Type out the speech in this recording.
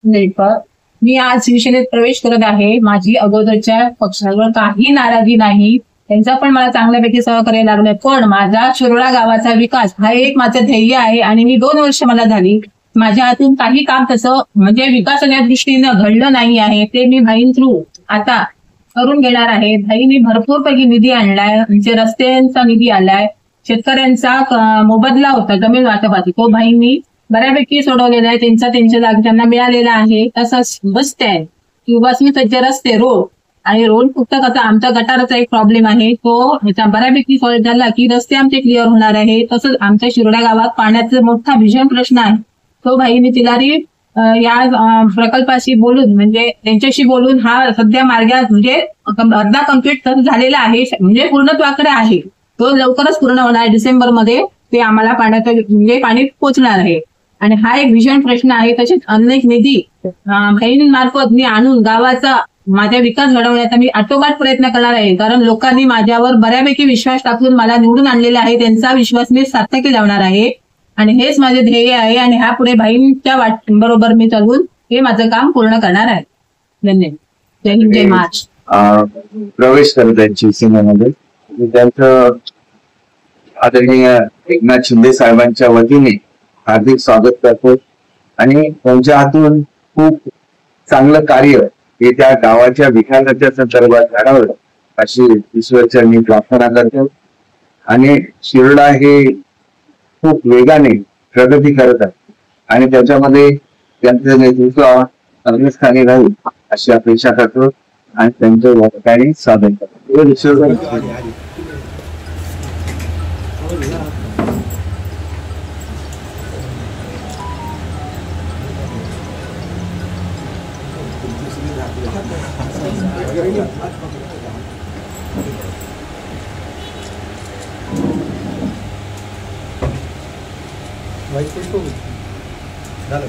Network. मी आज शिवसेनेत प्रवेश करत आहे. माझी अगोदरच्या पक्षावर काही नाराजी नाही. त्यांचा पण मला चांगल्यापैकी सहकार्य लागलंय. पण माझा शिरोळा गावाचा विकास हा एक माझं ध्येय आहे आणि मी 2 वर्ष मला झाली. माझ्या हातून काही काम तसं म्हणजे विकासाच्या दृष्टीनं घडलं नाही आहे. ते मी भाईन थ्रू आता करून घेणार आहे. भाईंनी भरपूर पैकी निधी आणलाय. म्हणजे रस्त्यांचा निधी आलाय. शेतकऱ्यांचा मोबदला होता जमीन वाटपाचा, तो भाईंनी बऱ्यापैकी सोडवलेला आहे. त्यांच्या जागी त्यांना मिळालेला आहे. तसंच बस स्टँड किंवा सुसज्ज रस्ते, रोड आणि रोड फक्त कसा आमचा गटाराचा एक प्रॉब्लेम आहे, तो ह्याचा बऱ्यापैकी सॉल्व्ह झाला की रस्ते आमचे क्लिअर होणार आहे. तसंच आमच्या शिरोडा गावात पाण्याचा मोठा भीषण प्रश्न आहे. तो भाईंनी तिलारी या प्रकल्पाशी बोलून म्हणजे त्यांच्याशी बोलून हा सध्या मार्गात म्हणजे अर्धा कम्प्लीट झालेला आहे, म्हणजे पूर्णत्वाकडे आहे. तो लवकरच पूर्ण होणार आहे. डिसेंबरमध्ये ते आम्हाला पाण्याचं म्हणजे पाणी पोहोचणार आहे. आणि हा एक भीषण प्रश्न आहे. तसेच अनेक निधी बहिणींमार्फत मी आणून गावाचा माझा विकास घडवण्याचा मी आटोकाट प्रयत्न करणार आहे. कारण लोकांनी माझ्यावर बऱ्यापैकी विश्वास टाकून मला निवडून आणलेला आहे. त्यांचा विश्वास मी सार्थकी लावणार आहे आणि हेच माझे ध्येय आहे. आणि ह्या पुढे बहिणींच्या बरोबर मी चालून हे माझं काम पूर्ण करणार आहे. धन्यवाद. जय हिंद, जय महाराष्ट्र. प्रवेश करत आहेत शिवसेनेमध्ये. त्यांचं आदरणीय एकनाथ शिंदे साहेबांच्या वतीने हार्दिक स्वागत करतो आणि त्यांच्या हातून खूप चांगलं कार्य हे त्या गावाच्या विकासाच्या संदर्भात घडावं अशी ईश्वरचरणी प्रार्थना करतो. आणि शिरोडा हे खूप वेगाने प्रगती करत आहे आणि त्याच्यामध्ये त्यांचं नेतृत्व अग्रस्थानी राहील अशी अपेक्षा करतो आणि त्यांचं वाटकाने साधन करतो. झालं